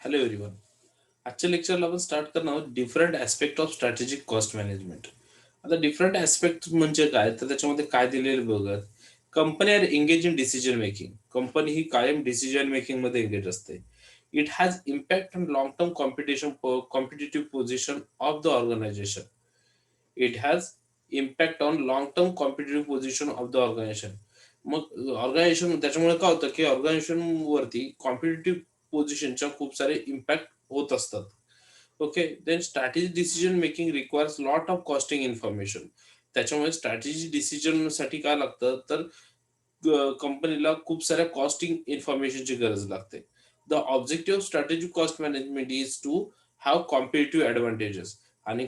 Hello everyone. आजच्या लेक्चरला आपण start करणार आहोत different aspect of strategic cost management. आता डिफरंट ऍस्पेक्ट म्हणजे काय, तर त्याच्यामध्ये काय दिलेलं बघत. Company are engage in decision making. Company ही कायम डिसिजन मेकिंग मध्ये एंगेज असते. It has impact on long term competitive position of the organisation. It has impact on long term competitive position of the organisation. मग ऑर्गनायझेशन त्याच्यामुळे काय होतं की ऑर्गनायझेशन वरती कॉम्पिटिटिव्ह पोझिशनच्या खूप सारे इम्पॅक्ट होत असतात. Okay, then strategy decision making requires lot of costing information. त्याच्यामुळे स्ट्रॅटेजी डिसिजन साठी काय लागतं, तर कंपनीला खूप साऱ्या कॉस्टिंग इन्फॉर्मेशनची गरज लागते. The objective of strategic cost management is to have competitive advantages. आणि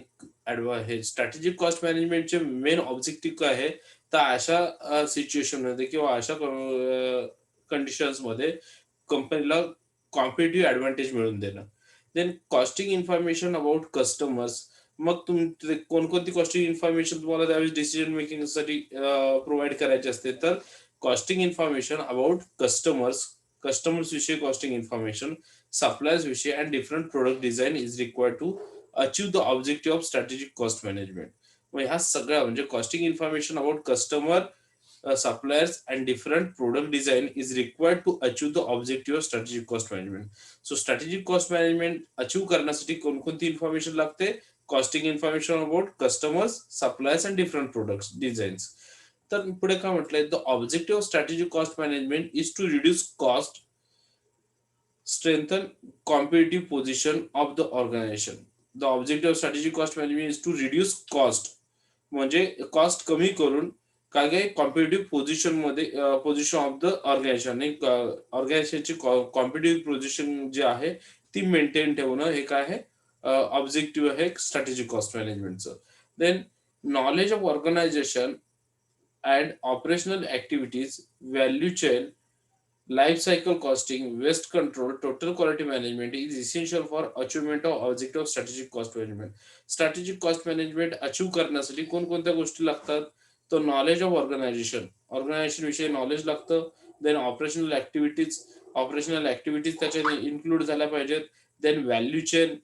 हे स्ट्रॅटेजिक कॉस्ट मॅनेजमेंटचे मेन ऑब्जेक्टिव्ह काय आहे, तर अशा सिच्युएशनमध्ये किंवा अशा कंडिशन्समध्ये कंपनीला कॉम्पिटेटिव्ह ॲडव्हान्टेज मिळवून देणं. Then costing information about customers. मग कोणकोणती कॉस्टिंग इन्फॉर्मेशन तुम्हाला त्यावेळेस डिसिजन मेकिंगसाठी प्रोव्हाइड करायची असते, तर costing information about customers, customers विषयी कॉस्टिंग इन्फॉर्मेशन, सप्लायर्स विषयी and different product design is required to achieve the objective of strategic cost management. मग ह्या सगळ्या म्हणजे costing information about customer, suppliers and different product design is required to achieve the objective of strategic cost management. So strategic cost management achieve करण्यासाठी कोणकोणती information लागते? Costing information about customers, suppliers and different products designs. तर पुढे काय म्हटलंय, the objective of strategic cost management is to reduce cost, strengthen competitive position of the organization. The objective of strategic cost management is to reduce cost. म्हणजे cost कमी करून काय काय competitive position मध्ये पोझिशन ऑफ द ऑर्गनायझेशन, ऑर्गनायझेशनची competitive position जी आहे ती मेंटेन ठेवणं, हे काय आहे ऑब्जेक्टिव्ह आहे स्ट्रॅटेजिक कॉस्ट मॅनेजमेंटचं. Then knowledge of organisation and operational activities, value chain, life cycle costing, waste control, total quality management is essential for achievement of objective of strategic cost management. Strategic cost management अचीव करण्यासाठी कोणकोणत्या गोष्टी लागतात? तर knowledge of organization, organization विषयी knowledge लागतं. Then operational activities त्याच्याने include झाल्या पाहिजेत. Then value chain,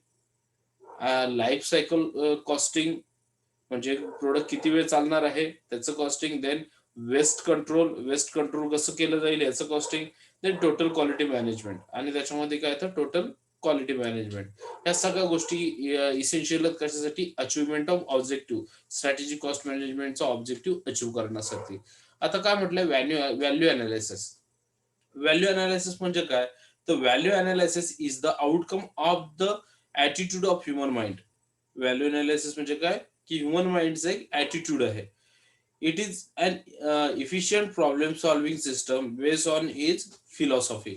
life cycle costing, म्हणजे प्रोडक्ट किती वेळ चालणार आहे त्याचं कॉस्टिंग. देन वेस्ट कंट्रोल कसं केलं जाईल याचं costing. Then total quality management, आणि त्याच्यामध्ये काय तर टोटल क्वालिटी मॅनेजमेंट. या सगळ्या गोष्टी इसेन्शियल आहेत कशासाठी? Achievement of objective, strategic cost मॅनेजमेंटचा ऑब्जेक्टिव्ह अचीव्ह करण्यासाठी. आता काय म्हटलंय, व्हॅल्यू अनालिसिस. व्हॅल्यू अनालिसिस म्हणजे काय? तर value analysis is the outcome of the attitude of human mind. Value analysis म्हणजे काय, की ह्युमन माइंडचा एक ॲटिट्यूड आहे. It is an efficient problem solving system based on its philosophy.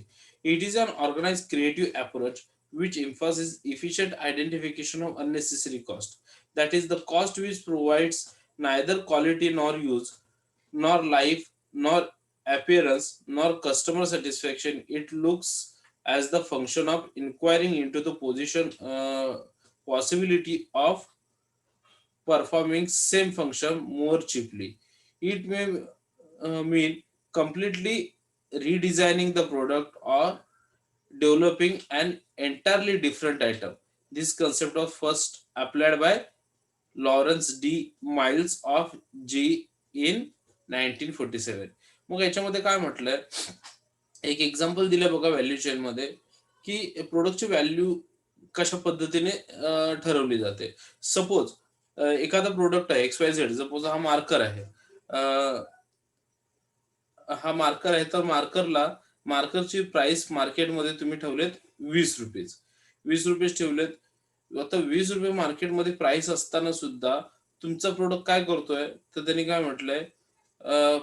It is an organized creative approach which emphasizes efficient identification of unnecessary cost. That is the cost which provides neither quality nor use, nor life, nor appearance, nor customer satisfaction. It looks as the function of inquiring into the position possibility of performing same function more cheaply. It may mean completely redesigning the product or developing an entirely different item. This concept was first applied by Lawrence D. Miles of G in 1947. मग याच्यामध्ये काय म्हटलंय, एक example दिलं बघा value chain मध्ये, की प्रोडक्टची व्हॅल्यू कशा पद्धतीने ठरवली जाते. सपोज एखादा प्रोडक्ट आहे एक्स वाय झेड, सपोज हा मार्कर आहे. हा मार्कर आहे, तर मार्करची प्राइस मार्केटमध्ये तुम्ही ठेवलेत ₹20. ₹20 ठेवलेत. आता ₹20 मार्केटमध्ये प्राइस असताना सुद्धा तुमचा प्रोडक्ट काय करतोय, तर त्यांनी काय म्हटलंय,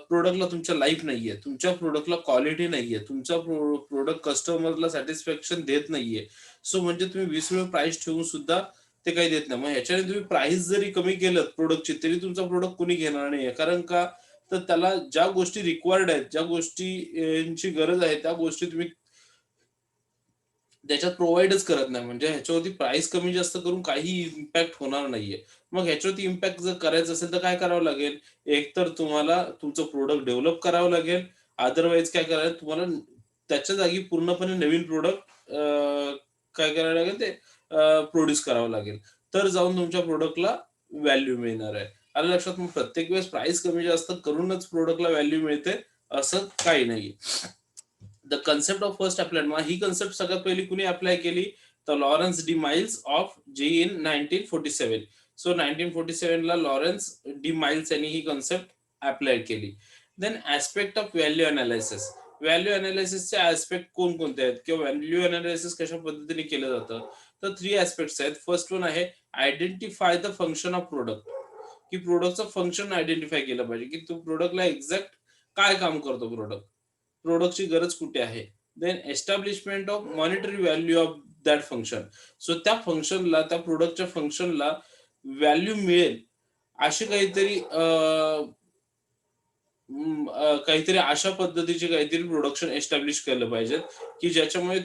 प्रोडक्टला तुमच्या लाईफ नाहीये, तुमच्या प्रोडक्टला क्वालिटी नाहीये, तुमचा प्रोडक्ट कस्टमरला सॅटिस्फॅक्शन देत नाहीये. सो म्हणजे तुम्ही ₹20 प्राइस ठेवून सुद्धा ते काही देत नाही. मग ह्याच्याने तुम्ही प्राइस जरी कमी केलं प्रोडक्टची, तरी तुमचा प्रोडक्ट कोणी घेणार नाहीये. कारण का, तर त्याला ज्या गोष्टी रिक्वायर्ड आहेत, ज्या गोष्टी गरज आहे, त्या गोष्टी तुम्ही त्याच्यात प्रोव्हाइडच करत नाही. म्हणजे ह्याच्यावरती प्राइस कमी जास्त करून काही इम्पॅक्ट होणार नाहीये. मग ह्याच्यावरती इम्पॅक्ट जर करायचं असेल तर काय करावं लागेल? एक तर तुम्हाला तुमचं प्रोडक्ट डेव्हलप करावं लागेल. अदरवाईज काय करायला तुम्हाला त्याच्या जागी पूर्णपणे नवीन प्रोडक्ट काय करावं लागेल ते प्रोड्यूस करावं लागेल. तर जाऊन तुमच्या प्रोडक्टला व्हॅल्यू मिळणार आहे. आलं लक्षात? मग प्रत्येक वेळेस प्राइस कमी जास्त करूनच प्रोडक्टला व्हॅल्यू मिळते असं काही नाहीये. The concept of first applied, मग ही कन्सेप्ट सगळ्यात पहिली कुणी अप्लाय केली? तर Lawrence D Miles of G in 1947. So 1947 ला लॉरेन्स डी माइल्स यांनी ही कन्सेप्ट अप्लाय केली. Then aspect of value analysis. Value अनालिसिसचे ऍस्पेक्ट कोणकोणते आहेत किंवा व्हॅल्यू अनालिसिस कशा पद्धतीने केलं जातं? तर 3 ऍस्पेक्ट्स आहेत. फर्स्ट वन आहे identify the function of product, की प्रोडक्टचं फंक्शन आयडेंटिफाय केलं पाहिजे, की तो प्रोडक्टला एक्झॅक्ट काय काम करतो प्रोडक्ट, प्रोडक्टची गरज कुठे आहे. Then establishment of monetary value of that function. So त्या फंक्शनला, त्या प्रोडक्टच्या फंक्शनला व्हॅल्यू मिळेल अशी काहीतरी काहीतरी अशा पद्धतीचे काहीतरी प्रोडक्शन एस्टॅब्लिश केलं पाहिजे, की ज्याच्यामुळे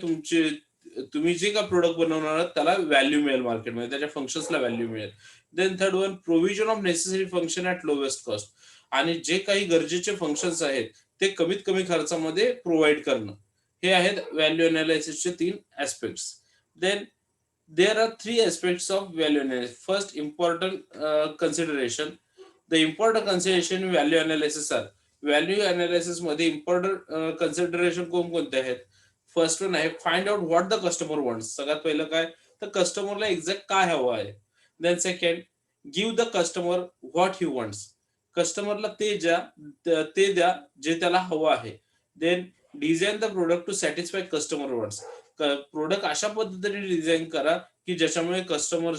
तुम्ही जे का प्रोडक्ट बनवणार आहात त्याला व्हॅल्यू मिळेल मार्केटमध्ये, त्याच्या फंक्शन्सला व्हॅल्यू मिळेल. Then third one provision of necessary function at lowest cost. आणि जे काही गरजेचे फंक्शन्स आहेत ते कमीत कमी खर्चामध्ये प्रोव्हाइड करणं. हे आहेत व्हॅल्यू अनालिसिसचे 3 aspects. Then there are 3 aspects of value analysis. First important consideration. The important consideration value analysis are. Value analysis मध्ये इम्पॉर्टंट कन्सिडरेशन कोणकोणते आहेत? फर्स्ट वन आहे find out what the customer wants. सगळ्यात पहिलं काय? तर कस्टमरला एक्झॅक्ट काय हवं आहे. Then second, give the customer what he wants. कस्टमरला ते द्या जे त्याला हवं आहे. Then design the product to satisfy customer wants. Product अशा पद्धतीने डिझाईन करा की ज्याच्यामुळे कस्टमर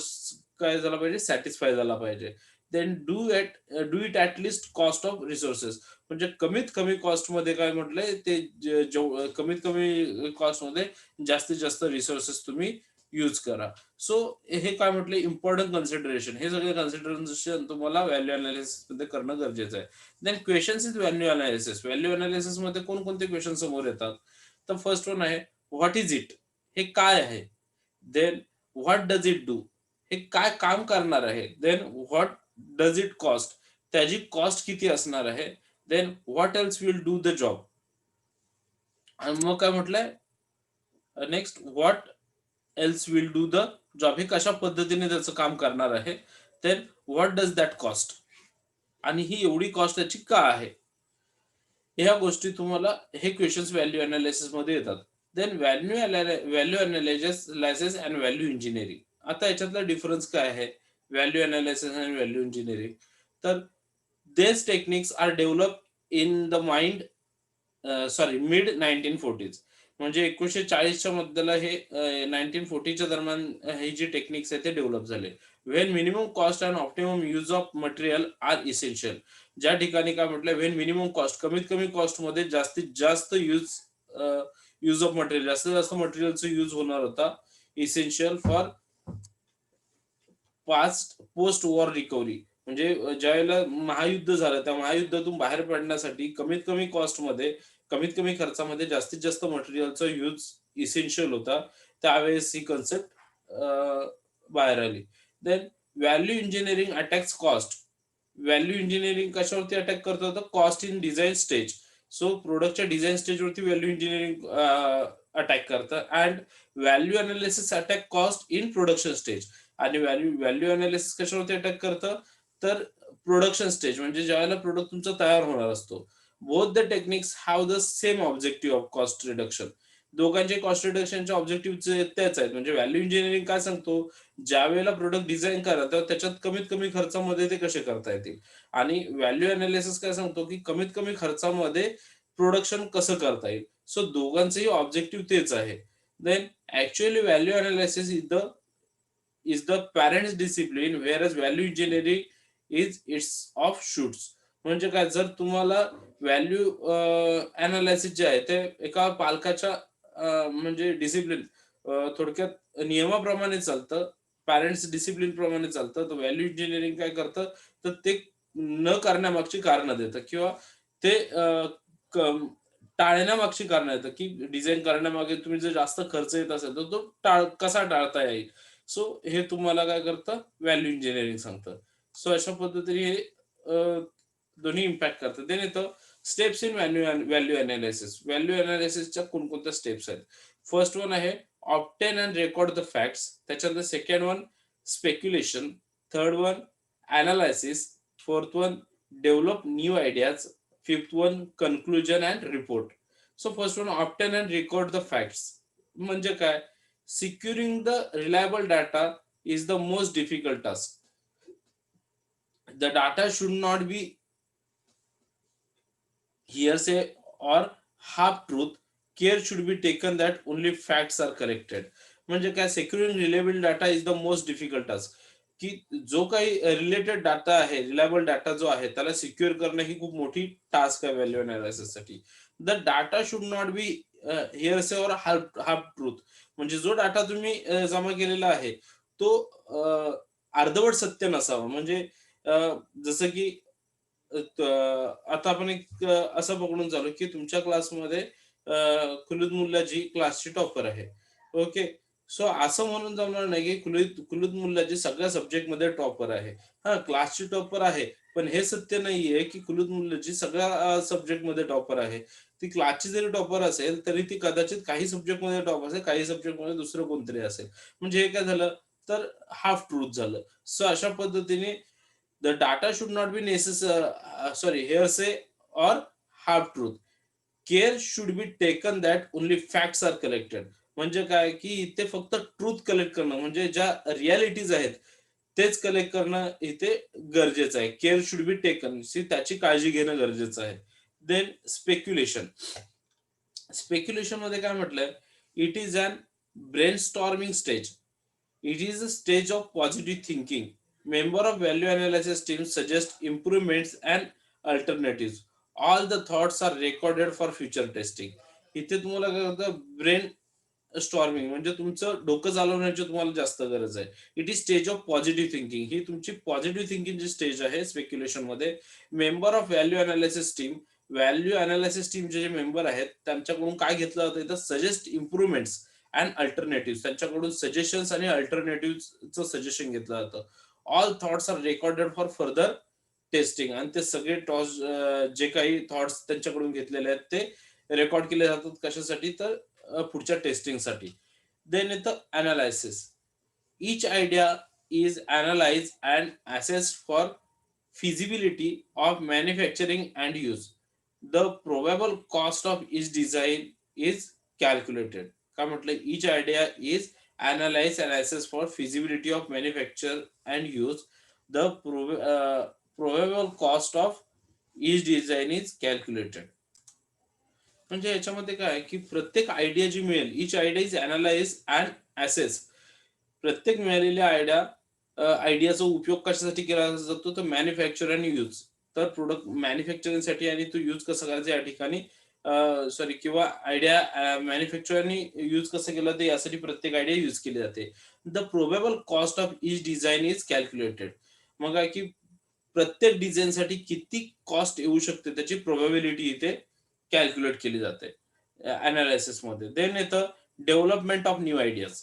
काय झाला पाहिजे, सॅटिस्फाय झाला पाहिजे. Then do it at least cost of resources. म्हणजे कमीत कमी कॉस्ट मध्ये काय म्हटलंय ते, कमीत कमी कॉस्ट मध्ये जास्तीत जास्त रिसोर्सेस तुम्ही यूज करा. सो हे काय म्हटलं, इम्पॉर्टंट कन्सिडरेशन. हे सगळे कन्सिडरेशन तुम्हाला व्हॅल्यू अनालिसिस मध्ये करणं गरजेचं आहे. Then questions is value analysis. Value analysis मध्ये कोणकोणते क्वेश्चन समोर येतात? तर फर्स्ट वन आहे व्हॉट इज इट. हे काय आहे. Then what does it do. हे काय काम करणार आहे. Then what does it cost. त्याची कॉस्ट किती असणार आहे. Then what else will do the job. आणि मग काय म्हटलंय next, what else will do the job. हे कशा पद्धतीने त्याचं काम करणार आहे. Then what does that cost. आणि ही एवढी कॉस्ट त्याची का आहे. ह्या गोष्टी तुम्हाला, हे क्वेश्चन्स व्हॅल्यू अनालिसिस मध्ये येतात. Then value analysis and value engineering. आता याच्यातला डिफरन्स काय आहे व्हॅल्यू अनालिसिस आणि व्हॅल्यू इंजिनिअरिंग? तर these techniques are develop in the mind mid 1940s. म्हणजे 1940च्या मध्यला हे 1940च्या दरम्यान ही जी टेक्निक्स आहे ते डेव्हलप झाले. When minimum cost and optimum use of material are essential. ज्या ठिकाणी काय म्हटलं, व्हेन मिनिमम कॉस्ट, कमीत कमी कॉस्ट मध्ये जास्तीत जास्त यूज ऑफ मटेरियल, जास्तीत जास्त मटेरियलचा यूज होणार होता. Essential for past post war recovery. म्हणजे ज्या वेळेला महायुद्ध झालं त्या महायुद्धातून बाहेर पडण्यासाठी कमीत कमी कॉस्ट मध्ये, कमीत कमी खर्चामध्ये जास्तीत जास्त मटेरियलचा यूज इसेन्शियल होता. त्यावेळेस ही कन्सेप्ट बाहेर आली. Then value engineering attacks cost. Value engineering कशावरती अटॅक करत होतं? Cost in design stage. So प्रोडक्टच्या डिझाईन स्टेजवरती व्हॅल्यू इंजिनिअरिंग अटॅक करतं. And value analysis attack cost in production stage. आणि व्हॅल्यू अनालिसिस कशावरती अटॅक करतं? तर प्रोडक्शन स्टेज, म्हणजे ज्यावेळेला प्रोडक्ट तुमचा तयार होणार असतो. Both the techniques have the same objective of cost reduction. दोघांचे कॉस्ट रिडक्शनचे ऑब्जेक्टिव्ह तेच आहेत. म्हणजे व्हॅल्यू इंजिनिअरिंग काय सांगतो, ज्या वेळेला प्रोडक्ट डिझाईन करा तर त्याच्यात कमीत कमी खर्चामध्ये ते कसे करता येतील. आणि व्हॅल्यू अनालिसिस काय सांगतो, की कमीत कमी खर्चामध्ये प्रोडक्शन कसं करता येईल. सो दोघांचेही ऑब्जेक्टिव्ह तेच आहे. Then actually value analysis is the parents discipline whereas value engineering is its offshoots. म्हणजे काय, जर तुम्हाला व्हॅल्यू अनालिसिस जे आहे ते एका पालकाच्या म्हणजे डिसिप्लिन, थोडक्यात नियमाप्रमाणे चालतं, पॅरेंट्स डिसिप्लिन प्रमाणे चालतं. तर व्हॅल्यू इंजिनिअरिंग काय करतं, तर ते न करण्यामागची कारणं देतं किंवा ते टाळण्यामागची कारणं देतं, की डिझाईन करण्यामागे तुम्ही जर जास्त खर्च येत असेल तर तो कसा टाळता येईल. सो हे तुम्हाला काय करतं, व्हॅल्यू इंजिनिअरिंग सांगतं. सो अशा पद्धतीने हे दोन्ही इम्पॅक्ट करतात. देन येतं steps in value analysis. Value अनालिसिसच्या कोणकोणत्या स्टेप्स आहेत? फर्स्ट वन आहे obtain and record the facts. त्याच्यानंतर second one speculation. Third one analysis. Fourth one develop new ideas. Fifth one conclusion and report. So first one obtain and record the facts म्हणजे काय? Securing the reliable data is the most difficult task. The data should not be hearsay or half truth. Care should be taken that only facts are collected. म्हणजे काय? सेक्युरिंग reliable data is the most difficult task. की जो काही related data आहे, reliable data जो आहे, त्याला secure करणं ही खूप मोठी टास्क आहे व्हॅल्यू अनालिसिस साठी. The data should not be hearsay और हाफ हाफ ट्रूथ. म्हणजे जो डाटा तुम्ही जमा केलेला आहे तो अर्धवट सत्य नसावा. म्हणजे जसं की आता आपण एक असं पकडून चालू की तुमच्या क्लासमध्ये खुलूद मुल्लाजी क्लासची टॉपर आहे. ओके. सो असं म्हणून जमणार नाही की खुलूद मुल्लाजी सगळ्या सब्जेक्ट मध्ये टॉपर आहे. हा, क्लासची टॉपर आहे, पण हे सत्य नाहीये की खुलूद मुल्लाजी सगळ्या सब्जेक्ट मध्ये टॉपर आहे. ती क्लासची जरी टॉपर असेल तरी ती कदाचित काही सब्जेक्ट मध्ये टॉप असेल, काही सब्जेक्ट मध्ये दुसरं कोणतरी असेल. म्हणजे हे काय झालं तर हाफ ट्रूथ झालं. सो अशा पद्धतीने the data should not be hearsay or half truth. Care should be taken that only facts are collected. म्हणजे काय की इथे फक्त ट्रूथ कलेक्ट करणं म्हणजे ज्या रियालिटीज आहेत तेच कलेक्ट करणं इथे गरजेचं आहे. केअर शुड बी टेकन, त्याची काळजी घेणं गरजेचं आहे. Then speculation. स्पेक्युलेशन मध्ये काय म्हटलंय? It is an brainstorming stage. It is a stage of positive thinking. Member of value analysis team suggest improvements and alternatives. All the thoughts are recorded for future testing. इथे तुम्हाला काय होतं? Brain storming म्हणजे तुमचं डोकं चालवण्याची तुम्हाला जास्त गरज आहे. It is stage of positive thinking. ही तुमची पॉझिटिव्ह थिंकिंगची स्टेज आहे स्पेक्युलेशन मध्ये. Member of value analysis team. Value analysis टीमचे जे मेंबर आहेत त्यांच्याकडून काय घेतलं जातं इथं? Suggest improvements and alternative. त्यांच्याकडून सजेशन्स आणि अल्टरनेटिव्हचं सजेशन घेतलं जातं. All thoughts are recorded for further testing. आणि ते सगळे टॉस जे काही थॉट्स त्यांच्याकडून घेतलेले आहेत ते रेकॉर्ड केले जातात. कशासाठी? तर पुढच्या टेस्टिंगसाठी. देन येतं analysis. Each idea is analyse and assessed for feasibility of manufacturing and use. The probable cost of each design is calculated. काय म्हटलं? each idea is analyzed and assessed for feasibility of manufacture and use. The probable cost of each design is calculated. म्हणजे याच्यामध्ये काय की प्रत्येक idea जी मिळेल, each idea is analyse and assess. प्रत्येक मिळालेल्या आयडियाचा उपयोग कशासाठी केला जातो? तर मॅन्युफॅक्चर आणि यूज. तर प्रोडक्ट मॅन्युफॅक्चरिंगसाठी आणि तो यूज कसा करायचा या ठिकाणी किंवा आयडिया मॅन्युफॅक्चर आणि यूज कसं केलं ते यासाठी प्रत्येक आयडिया यूज केली जाते. The probable cost of each design is calculated. मग काय की प्रत्येक डिझाईनसाठी किती कॉस्ट येऊ शकते त्याची प्रोबॅबिलिटी इथे कॅल्क्युलेट केली जाते अनालिसिस मध्ये. देन येतं development of new ideas.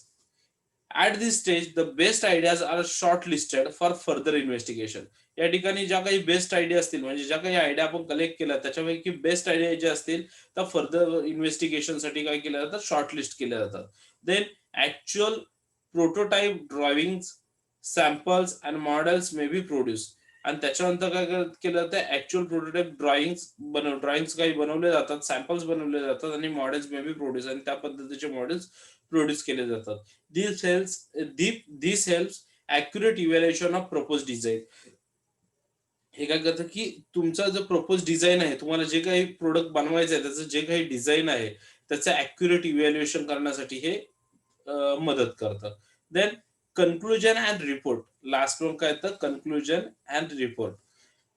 At this stage the best ideas are shortlisted for further investigation. या ठिकाणी ज्या काही बेस्ट आयडिया असतील म्हणजे ज्या काही आयडिया आपण कलेक्ट केल्या त्याच्यापैकी बेस्ट आयडिया जे असतील त्या फर्दर इन्व्हेस्टिगेशनसाठी काय केल्या जातात? शॉर्ट लिस्ट केल्या जातात. Then actual prototype drawing samples and models may be produce. आणि त्याच्यानंतर काय केलं जातं? ऍक्च्युअल प्रोटोटाइप ड्रॉइंग्स काही बनवले जातात, सॅम्पल्स बनवले जातात आणि मॉडेल्स मे बी प्रोड्यूस. आणि त्या पद्धतीचे मॉडेल्स प्रोड्यूस केले जातात. This helps accurate evaluation of propose design. हे काय करतं की तुमचा जो प्रपोज डिझाईन आहे, तुम्हाला जे काही प्रोडक्ट बनवायचं आहे त्याचं जे काही डिझाईन आहे त्याचं ॲक्युरेट इव्हॅल्युएशन करण्यासाठी हे मदत करतं. Then conclusion and report. Last one काय येतं? Conclusion and report.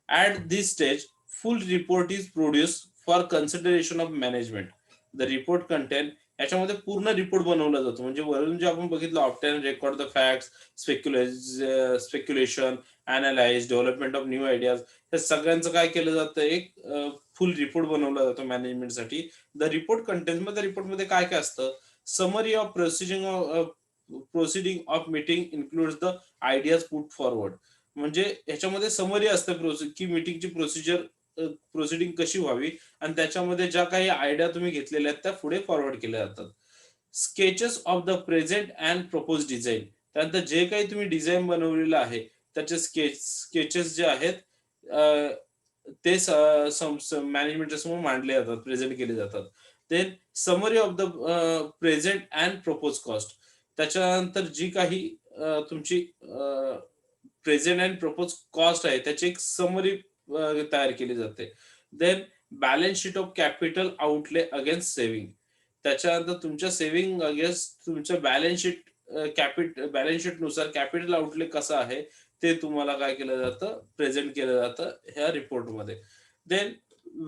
At this stage full report is produce for consideration of management. The report content. याच्यामध्ये पूर्ण रिपोर्ट बनवला जातो. म्हणजे वरून जे आपण बघितलं obtain record the facts, speculation, analyze, development of new ideas, हे सगळ्यांचं काय केलं जातं? एक फुल रिपोर्ट बनवला जातो मॅनेजमेंटसाठी. द रिपोर्ट कंटेन्स मध्ये रिपोर्टमध्ये काय काय असतं? Summary of proceeding of meeting includes the ideas put forward. म्हणजे ह्याच्यामध्ये समरी असते की मीटिंगची प्रोसिडिंग कशी व्हावी आणि त्याच्यामध्ये ज्या काही आयडिया तुम्ही घेतलेल्या आहेत त्या पुढे फॉरवर्ड केल्या जातात. Sketches of the present and propose design. त्यानंतर जे काही तुम्ही डिझाईन बनवलेलं आहे, त्याचे स्केचेस जे आहेत अ, ते मॅनेजमेंटच्या समोर मांडले जातात, प्रेझेंट केले जातात. Then summary of the present and propose cost. त्याच्यानंतर जी काही तुमची प्रेझेंट अँड प्रपोज कॉस्ट आहे, त्याची एक समरी तयार केली जाते. Then balance sheet of capital outlay against saving. त्याच्यानंतर तुमच्या सेव्हिंग अगेन्स्ट तुमच्या बॅलन्स शीट बॅलन्स शीटनुसार कॅपिटल आउटले कसं आहे, ते तुम्हाला काय केलं जातं, प्रेझेंट केलं जातं ह्या रिपोर्टमध्ये. Then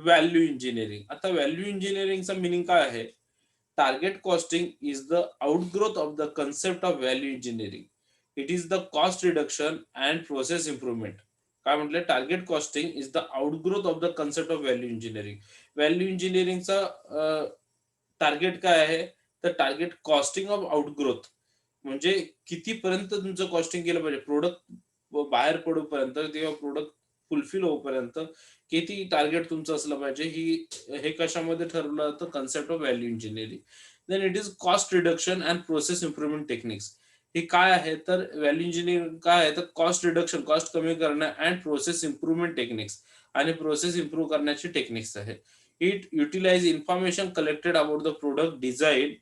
value engineering. आता व्हॅल्यू इंजिनिअरिंगचा मीनिंग काय आहे? Target costing is the outgrowth of the concept of value engineering. It is the cost reduction and process improvement. काय म्हटलं? Target costing is the outgrowth of the concept of value engineering. Value इंजिनिअरिंगचा target काय आहे? तर target costing of outgrowth. म्हणजे कितीपर्यंत तुमचं costing केलं पाहिजे प्रोडक्ट बाहेर पडूपर्यंत किंवा प्रोडक्ट फुलफिल होऊपर्यंत किती टार्गेट तुमचं असलं पाहिजे, हे कशामध्ये ठरवलं जातं? Concept of value engineering. Then it is cost reduction and process improvement techniques. हे काय आहे? तर व्हॅल्यू इंजिनिअरिंग काय आहे? तर कॉस्ट रिडक्शन, कॉस्ट कमी करणं अँड प्रोसेस इम्प्रुव्हमेंट टेक्निक्स, आणि प्रोसेस इम्प्रूव्ह करण्याची टेक्निक्स आहे. It utilize information collected about the product design.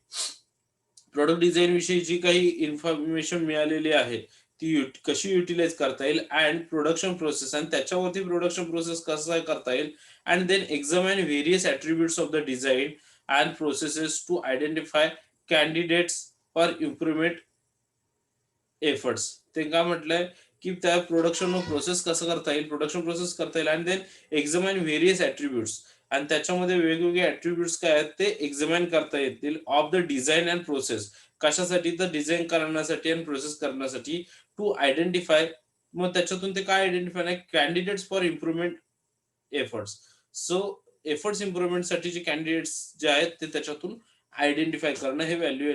Product design विषयी जी काही इन्फॉर्मेशन मिळालेली आहे, ती कशी युटिलाइज करता येईल, अँड प्रोडक्शन प्रोसेस, आणि त्याच्यावरती प्रोडक्शन प्रोसेस कसं करता येईल. And then examine various attributes of the design and processes to identify candidates for improvement efforts. ते काय म्हटलंय, की त्या प्रोडक्शन प्रोसेस कसं करता येईल, प्रोडक्शन प्रोसेस करता येईल, आणि देन एक्झामाइन व्हेरियस ॲट्रिब्यूट्स, आणि त्याच्यामध्ये वेगवेगळे ॲट्रिब्यूट्स काय आहेत ते एक्झामाइन करता येतील of the design and process. कशासाठी? तर डिझाईन करण्यासाठी आणि प्रोसेस करण्यासाठी. टू आयडेंटिफाय, मग त्याच्यातून ते काय आयडेंटिफाय आहे? Candidates for improvement efforts. So efforts इम्प्रुव्हमेंटसाठी जे कॅन्डिडेट्स जे आहेत ते त्याच्यातून आयडेंटिफाय करणं, हे व्हॅल्यू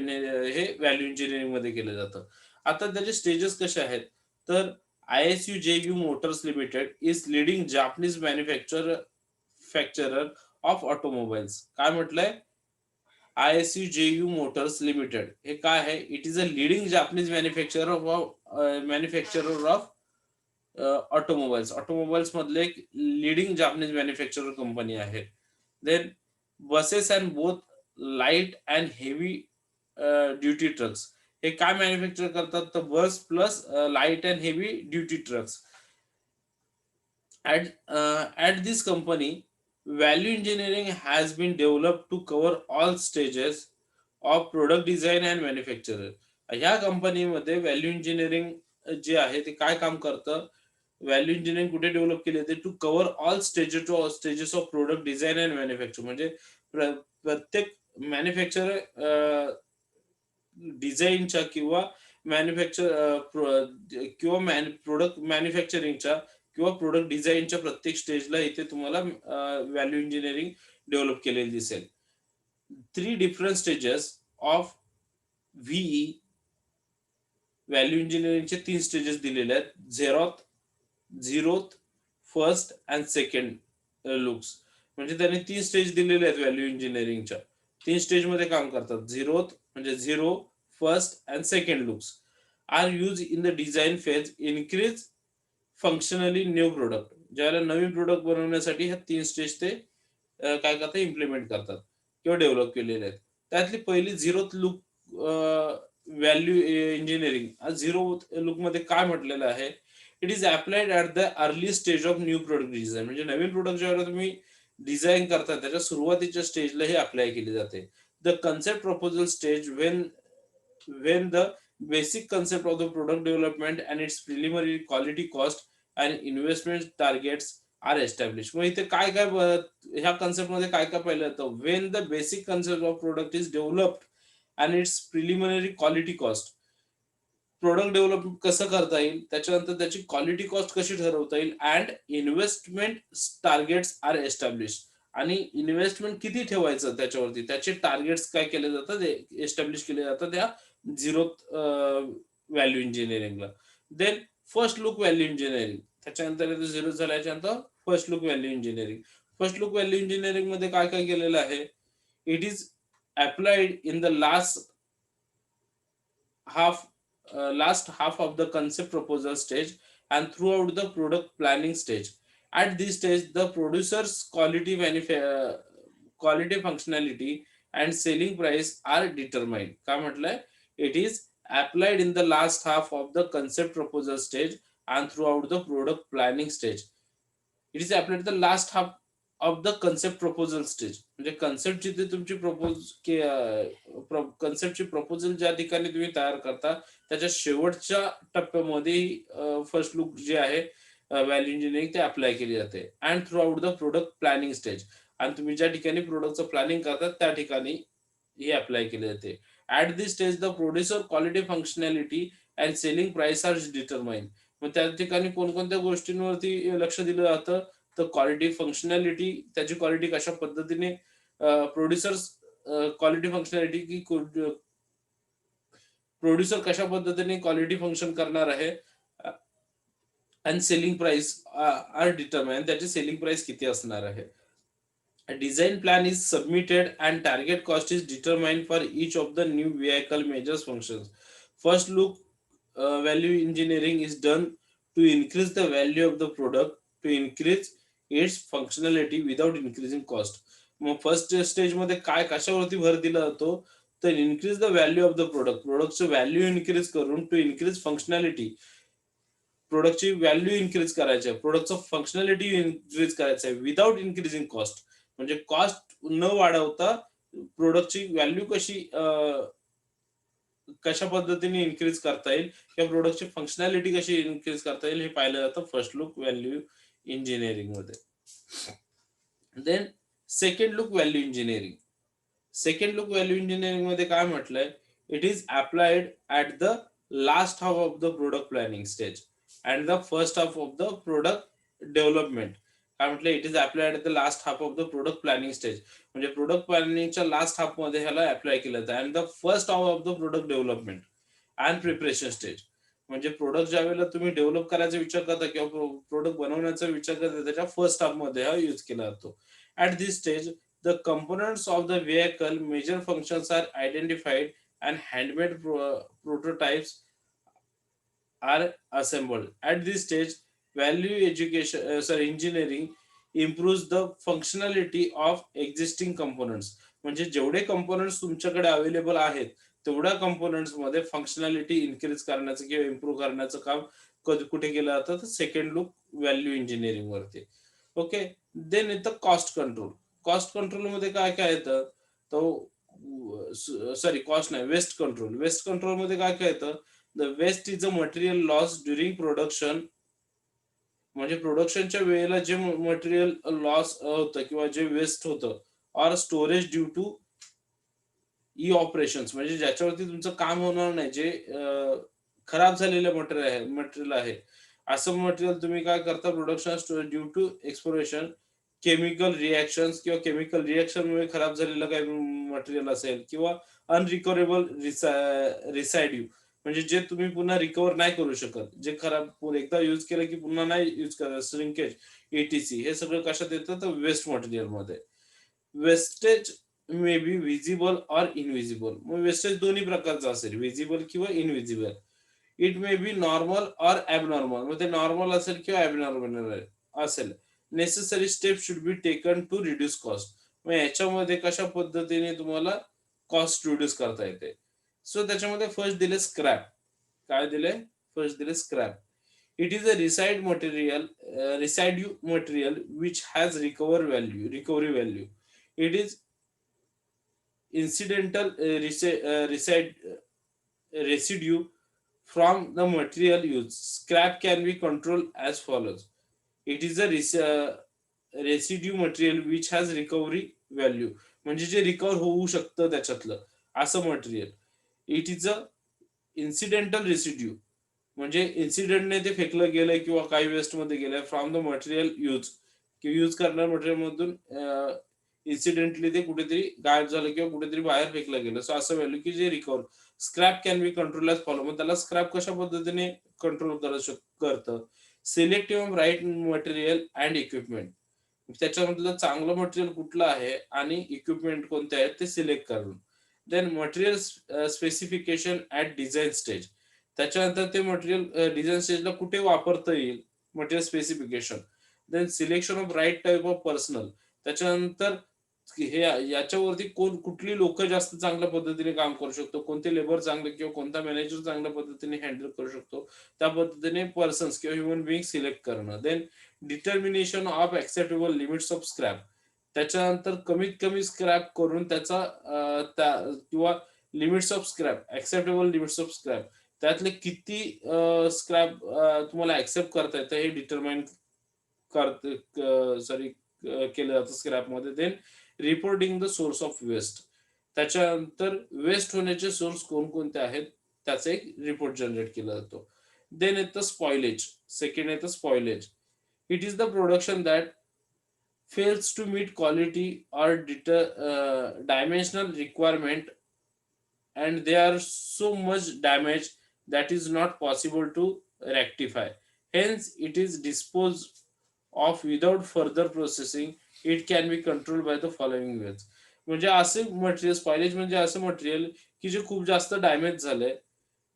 इंजिनिअरिंग मध्ये केलं जातं. आता त्याचे स्टेजेस कसे आहेत? तर ISU JU motors limited is leading Japanese manufacturer of automobiles. काय म्हटलंय? ISU JU मोटर्स लिमिटेड हे काय आहे? It is a leading Japanese manufacturer of automobiles. Automobiles मधले एक लीडिंग जापनीज मॅन्युफॅक्चरर कंपनी आहे. Then buses and both light and heavy duty trucks. हे काय मॅन्युफॅक्चर करतात? तर bus plus light and heavy duty trucks. At this company, value engineering has been developed to cover all stages of product design and manufacturer. ह्या कंपनीमध्ये value engineering जे आहे ते काय काम करतं? व्हॅल्यू इंजिनिअरिंग कुठे डेव्हलप केली जाते? To cover all stages of product design and manufacture. म्हणजे प्रत्येक मॅन्युफॅक्चर डिझाईनच्या किंवा मॅन्युफॅक्चर किंवा प्रोडक्ट मॅन्युफॅक्चरिंगच्या किंवा प्रोडक्ट डिझाईनच्या प्रत्येक स्टेजला इथे तुम्हाला व्हॅल्यू इंजिनिअरिंग डेव्हलप केलेली दिसेल. 3 different stages of V E. Value इंजिनिअरिंगचे 3 स्टेजेस दिलेले आहेत. Zeroth, first and second looks. म्हणजे त्यांनी 3 स्टेज दिलेले आहेत व्हॅल्यू इंजिनिअरिंगच्या. 3 स्टेजमध्ये काम करतात. झिरोथ म्हणजे zero, first and second looks are use in the design phase increase functionally new product. ज्यावेळेला नवीन प्रोडक्ट बनवण्यासाठी ह्या 3 स्टेज ते काय करतात? इम्प्लिमेंट करतात किंवा डेव्हलप केलेले आहेत. त्यातली पहिली zeroth look value engineering. Zero लुकमध्ये काय म्हटलेलं आहे? It is applied at the early stage of new product design. म्हणजे नवीन प्रोडक्ट ज्यावेळेला तुम्ही डिझाईन करता त्याच्या सुरुवातीच्या स्टेजला हे अप्लाय केली जाते. The concept proposal stage when the basic concept of the product development and its preliminary quality cost and investment targets are established. मग इथे काय काय ह्या कन्सेप्ट मध्ये काय काय पाहिलं जातं? when the basic concept of product is developed and its preliminary quality cost. Product develop कसं करता येईल, त्याच्यानंतर त्याची क्वालिटी कॉस्ट कशी ठरवता येईल, and investment targets are establish. आणि इन्व्हेस्टमेंट किती ठेवायचं त्याच्यावरती त्याचे टार्गेट्स काय केले जातात, ते एस्टॅब्लिश केले जातात त्या झिरो व्हॅल्यू इंजिनिअरिंगला. Then first look value engineering. त्याच्यानंतर झिरो झाल्याच्यानंतर first look value engineering. First look value engineering मध्ये काय काय केलेलं आहे? It is applied in the last half last half of the concept proposal stage and throughout the product planning stage. At this stage, the producer's quality, functionality, and selling price are determined. काय म्हटलंय? It is applied in the last half of the concept proposal stage and throughout the product planning stage. It is applied the last half of the concept proposal stage. म्हणजे concept जिथे तुमची कन्सेप्टची proposal ज्या ठिकाणी तुम्ही तयार करता त्याच्या शेवटच्या टप्प्यामध्ये फर्स्ट लुक जे आहे व्हॅल्यू इंजिनिअरिंग ते अप्लाय केली जाते and through out the product planning stage. आणि तुम्ही ज्या ठिकाणी प्रोडक्टचं प्लॅनिंग करतात त्या ठिकाणी हे अप्लाय केले जाते. At this stage the producer quality functionality and selling price are determine. मग त्या ठिकाणी कोणकोणत्या गोष्टींवरती लक्ष दिलं जातं? तर क्वालिटी फंक्शनॅलिटी, त्याची क्वालिटी कशा पद्धतीने प्रोड्युसर्स क्वालिटी फंक्शनॅलिटी की प्रोड्युसर कशा पद्धतीने क्वालिटी फंक्शन करणार आहे आणि सेलिंग प्राइस आर डिटरमाइन, त्याची सेलिंग प्राइस किती असणार आहे. A design plan is submitted and target cost is determined for each of the new vehicle measures functions. First look value engineering is done to increase the value of the product to increase its functionality without increasing cost. मग first stage मध्ये काय कशावरती भर दिला जातो? तर increase the value of the product, प्रोडक्टचं value increase करून टू इन्क्रीज फंक्शनॅलिटी, प्रोडक्टची व्हॅल्यू इन्क्रीज करायची आहे, प्रोडक्टचं फंक्शनॅलिटी इन्क्रीज करायचं आहे विदाउट इन्क्रीजिंग कॉस्ट. म्हणजे कॉस्ट न वाढवता प्रोडक्टची व्हॅल्यू कशा पद्धतीने इन्क्रीज करता येईल किंवा प्रोडक्टची फंक्शनॅलिटी कशी इन्क्रीज करता येईल हे पाहिलं जातं फर्स्ट लुक व्हॅल्यू इंजिनिअरिंग मध्ये. Then second look value engineering. Second look value engineering मध्ये काय म्हटलंय? It is applied at the last half of the product planning stage and the first half of the product development. काय म्हटलं? It is applied at the last half of the product planning stage. म्हणजे product प्लॅनिंगच्या last half मध्ये ह्याला apply केलं जातं and the first half of the product development and preparation stage. म्हणजे product ज्या वेळेला तुम्ही डेव्हलप करायचा विचार करता किंवा प्रोडक्ट बनवण्याचा विचार करता त्याच्या फर्स्ट हाफ मध्ये हा यूज केला जातो. At this stage the components of the vehicle major functions are identified and handmade prototypes are assembled. At this stage engineering improves the functionality of existing components. म्हणजे जेवढे कंपोनंट्स तुमच्याकडे available आहेत तेवढ्या components मध्ये functionality increase करण्याचं किंवा improve करण्याचं काम कुठे केलं जातं? तर सेकंड लुक व्हॅल्यू इंजिनिअरिंग वरती. ओके. देन येतं कॉस्ट कंट्रोल. कॉस्ट कंट्रोल मध्ये काय काय येतं? तो सॉरी कॉस्ट नाही, वेस्ट कंट्रोल. वेस्ट कंट्रोल मध्ये काय काय येतं? The waste is a material loss during production. म्हणजे प्रोडक्शनच्या वेळेला जे मटेरियल लॉस होतं किंवा जे वेस्ट होतं ऑर स्टोरेज ड्यू टू ई ऑपरेशन्स, म्हणजे ज्याच्यावरती तुमचं काम होणार नाही, जे खराब झालेलं मटेरियल आहे असं मटेरियल तुम्ही काय करता? Production storage due to exploration, chemical reactions किंवा केमिकल रिएक्शन मुळे खराब झालेलं काही मटेरियल असेल किंवा अनरिकव्हरेबल रिसाइड्यू, म्हणजे जे तुम्ही पुन्हा रिकव्हर नाही करू शकत, जे खराब एकदा युज केलं की पुन्हा नाही युज करत, श्रिंकेज, एटीसी, हे सगळं कशात येतं? तर वेस्ट मटेरियल मध्ये. Wastage may be visible or invisible. मग वेस्टेज दोन्ही प्रकारचं असेल, विजिबल किंवा invisible. It may be normal or abnormal. मग ते नॉर्मल असेल किंवा ॲबनॉर्मल असेल. Necessary step should be taken to reduce cost. मग याच्यामध्ये कशा पद्धतीने तुम्हाला कॉस्ट रिड्यूस करता येते? सो त्याच्यामध्ये फर्स्ट दिले स्क्रॅप. काय दिले? फर्स्ट दिले scrap. It is a residue material which has recovery value. It is incidental residue from the material used. Scrap can be controlled as follows. It is a residue material which has recovery value. म्हणजे जे recover होऊ शकतं त्याच्यातलं असं material. It is a incidental residue, म्हणजे इन्सिडेंटने ते फेकलं गेलंय किंवा काही वेस्ट मध्ये गेलंय फ्रॉम द मटेरियल किंवा यूज करणार मटेरियल मधून इन्सिडेंटली ते कुठेतरी गायब झालं किंवा कुठेतरी बाहेर फेकलं गेलं. सो असं व्हॅल्यू की जे recover. Scrap can be control as follow. मग त्याला स्क्रॅप कशा पद्धतीने कंट्रोल करतं? Selective right material and equipment. त्याच्यामधलं चांगलं मटेरियल कुठलं आहे आणि इक्विपमेंट कोणते आहेत ते सिलेक्ट करून. Then material specification at design stage. त्याच्यानंतर ते मटेरियल डिझाईन स्टेजला कुठे वापरता येईल, material specification. Then selection of right type of personnel. त्याच्यानंतर हे याच्यावरती कुठली लोक जास्त चांगल्या पद्धतीने काम करू शकतो, कोणते लेबर चांगले किंवा कोणता मॅनेजर चांगल्या पद्धतीने हँडल करू शकतो, त्या पद्धतीने पर्सन्स किंवा ह्युमन बिंग सिलेक्ट करणं. Then determination of acceptable limits of scrap. त्याच्यानंतर कमीत कमी स्क्रॅप करून किंवा limits of scrap, acceptable limits of scrap, त्यातले किती स्क्रॅप तुम्हाला ऍक्सेप्ट करता येतं हे डिटरमाइन करते सॉरी केलं जातं स्क्रॅपमध्ये. Then reporting the source of waste. त्याच्यानंतर वेस्ट होण्याचे सोर्स कोणकोणते आहेत त्याचा एक रिपोर्ट जनरेट केला जातो. देन येतं स्पॉइलेज. सेकंड येतं spoilage. It is the production that fails to meet quality or dimensional requirement, and they are so much damage that is not possible to rectify. Hence, it is disposed of without further processing. It can be controlled by the following ways. म्हणजे असे material, spoilage म्हणजे असं material की जे खूप जास्त damage झालंय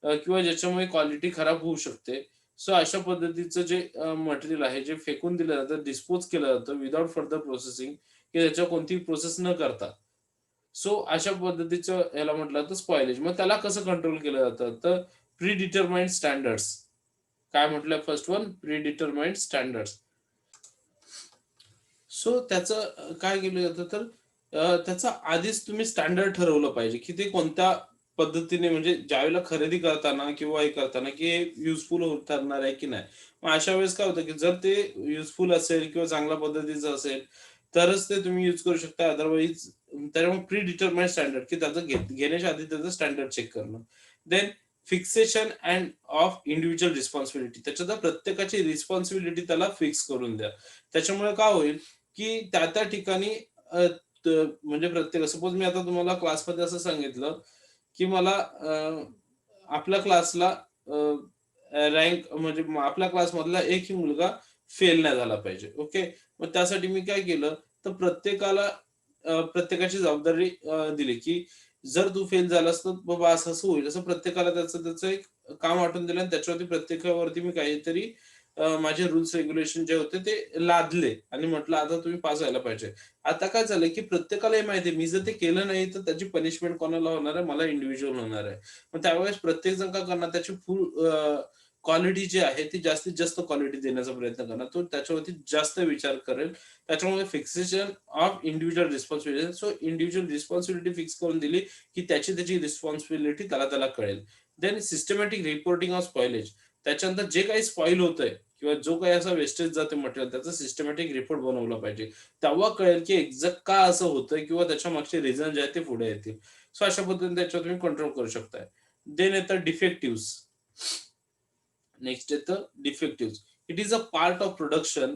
किंवा ज्याच्यामुळे क्वालिटी खराब होऊ शकते. सो अशा पद्धतीचं जे मटेरियल आहे जे फेकून दिलं जातं, डिस्पोज केलं जातं विदाउट फर्दर प्रोसेसिंग, की त्याच्यावर कोणतीही प्रोसेस न करता. सो अशा पद्धतीचं याला म्हटलं जातं स्पॉइलेज. मग त्याला कसं कंट्रोल केलं जातं, तर प्री डिटरमाइंड स्टँडर्ड्स. काय म्हटलं first one, pre determined standards. So त्याचं काय केलं जातं, तर त्याचा आधीच तुम्ही स्टँडर्ड ठरवलं पाहिजे की ते कोणत्या पद्धतीने, म्हणजे ज्यावेळेला खरेदी करताना किंवा हे करताना की हे युजफुल ठरणार आहे की नाही. मग अशा वेळेस काय होतं की जर ते युजफुल असेल किंवा चांगल्या पद्धतीचं असेल तरच ते तुम्ही युज करू शकता. अदरवाईज त्याच्यामुळे प्री डिटरमाइंड स्टँडर्ड की त्याचं घेण्याच्या आधी त्याचं स्टँडर्ड चेक करणं. Then fixation and of individual responsibility. त्याच्यात प्रत्येकाची रिस्पॉन्सिबिलिटी त्याला फिक्स करून द्या. त्याच्यामुळे काय होईल की त्या त्या ठिकाणी म्हणजे प्रत्येक, सपोज मी आता तुम्हाला क्लासमध्ये असं सांगितलं की मला आपल्या क्लासला रँक, म्हणजे आपल्या क्लासमधला एकही मुलगा फेल नाही झाला पाहिजे. ओके. मग त्यासाठी मी काय केलं, तर प्रत्येकाला प्रत्येकाची जबाबदारी दिली की जर तू फेल झालास तर बाबा असं असं होईल, असं प्रत्येकाला त्याचं त्याचं एक काम वाटून दिलं आणि त्याच्यावरती प्रत्येकावरती मी काहीतरी माझे रूल्स रेग्युलेशन जे होते ते लादले आणि म्हटलं आता तुम्ही पास व्हायला पाहिजे. आता काय झालंय की प्रत्येकाला हे माहिती आहे, मी जर ते केलं नाही तर त्याची पनिशमेंट कोणाला होणार आहे, मला इंडिव्हिज्युअल होणार आहे. मग त्यावेळेस प्रत्येक जण काय करणार, त्याची फुल क्वालिटी जी आहे ती जास्तीत जास्त क्वालिटी देण्याचा प्रयत्न करणार, तो त्याच्यावरती जास्त विचार करेल. त्याच्यामुळे fixation of individual responsibility. So individual responsibility fix करून दिली की त्याची रिस्पॉन्सिबिलिटी त्याला त्याला कळेल. Then systematic reporting of spoilage. त्याच्यानंतर जे काही स्पॉइल होतंय किंवा जो काही असा वेस्टेज जाते मटेरियल, त्याचा सिस्टमॅटिक रिपोर्ट बनवला पाहिजे. तेव्हा कळेल की एक्झॅक्ट का असं होतंय किंवा त्याच्या मागचे रिझन जे आहेत ते पुढे येतील. सो अशा पद्धतीने त्याच्यावर तुम्ही कंट्रोल करू शकताय. देन येतं डिफेक्टिव्ह. नेक्स्ट येतं defective. It is a part of production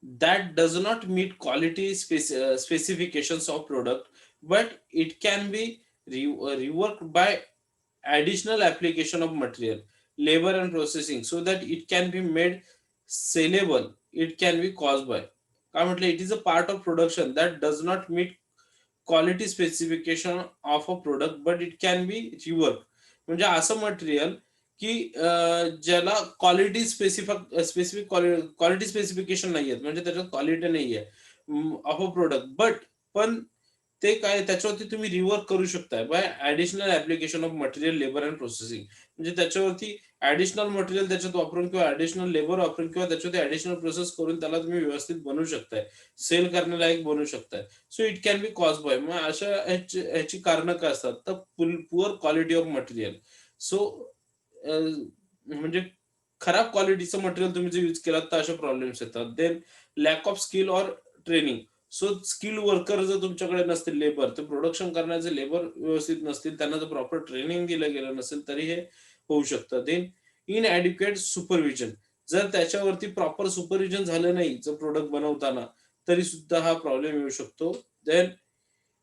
that does not meet quality specifications of product, but it can be reworked by additional application of material, labor and processing so that it can be made sellable. It can be caused by, काय म्हटलं, it is a part of production that does not meet quality specification of a product but it can be rework. म्हणजे असं material की ज्याला quality specific quality specification नाही आहेत, म्हणजे त्याच्यात क्वालिटी नाही आहे ऑफ अ प्रोडक्ट, पण ते काय त्याच्यावरती तुम्ही रिवर्क करू शकताय by additional application of material, labour and processing. म्हणजे त्याच्यावरती ऍडिशनल मटेरियल त्याच्यात वापरून किंवा ऍडिशनल लेबर वापरून किंवा त्याच्यावरती ऍडिशनल प्रोसेस करून त्याला तुम्ही व्यवस्थित बनवू शकताय, सेल करण्यालायक बनवू शकताय. So it can be cause by. मग अशा ह्याची कारणं काय असतात, तर poor quality of material. So म्हणजे खराब क्वालिटीचं मटेरियल तुम्ही जर यूज केलात तर अशा प्रॉब्लेम्स येतात. Then lack of skill or training. So skill worker जर तुमच्याकडे नसतील, लेबर, तर प्रोडक्शन करण्याचे लेबर व्यवस्थित नसतील, त्यांना जर प्रॉपर ट्रेनिंग दिलं गेलं नसेल तरी हे होऊ शकतं. Then inadequate supervision. जर त्याच्यावरती प्रॉपर सुपरविजन झालं नाही जर प्रोडक्ट बनवताना, तरी सुद्धा हा प्रॉब्लेम येऊ शकतो. Then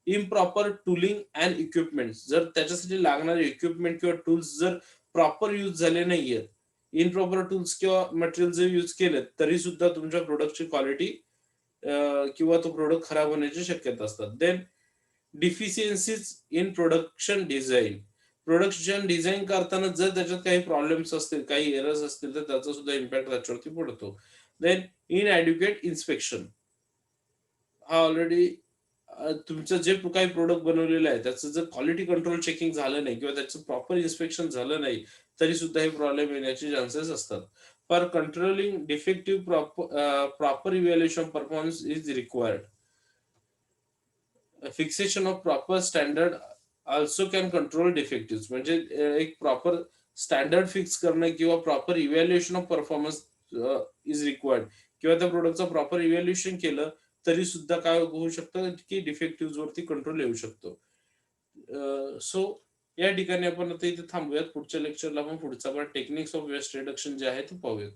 improper tooling and equipment. जर त्याच्यासाठी लागणारे इक्विपमेंट किंवा टूल्स जर प्रॉपर यूज झाले नाहीयेत, इनप्रॉपर टूल्स किंवा मटेरियल जर यूज केलेत, तरी सुद्धा तुमच्या प्रोडक्टची क्वालिटी किंवा तो प्रोडक्ट खराब होण्याची शक्यता असतात. Then deficiencies in production design. Production design करताना जर त्याच्यात काही प्रॉब्लेम्स असतील, काही एरर्स असतील, तर त्याचा सुद्धा इम्पॅक्ट त्याच्यावरती पडतो. Then inadequate inspection. हा ऑलरेडी तुमचं जे काही प्रोडक्ट बनवलेलं आहे, त्याचं जर क्वालिटी कंट्रोल चेकिंग झालं नाही किंवा त्याचं प्रॉपर इन्स्पेक्शन झालं नाही, तरी सुद्धा हे प्रॉब्लेम येण्याचे चान्सेस असतात. For controlling defective proper evaluation performance is required. Fixation of proper standard also can control defective. म्हणजे एक प्रॉपर स्टँडर्ड फिक्स करणं किंवा proper evaluation of performance is required किंवा त्या प्रोडक्टचं प्रॉपर इव्हॅल्युएशन केलं तरी सुद्धा काय होऊ शकतं की डिफेक्टिव्ह वरती कंट्रोल येऊ शकतो. सो या ठिकाणी आपण आता इथे थांबूयात. पुढच्या लेक्चरला आपण पुढचा टेक्निक्स ऑफ वेस्ट रिडक्शन जे आहे ते पाहूयात.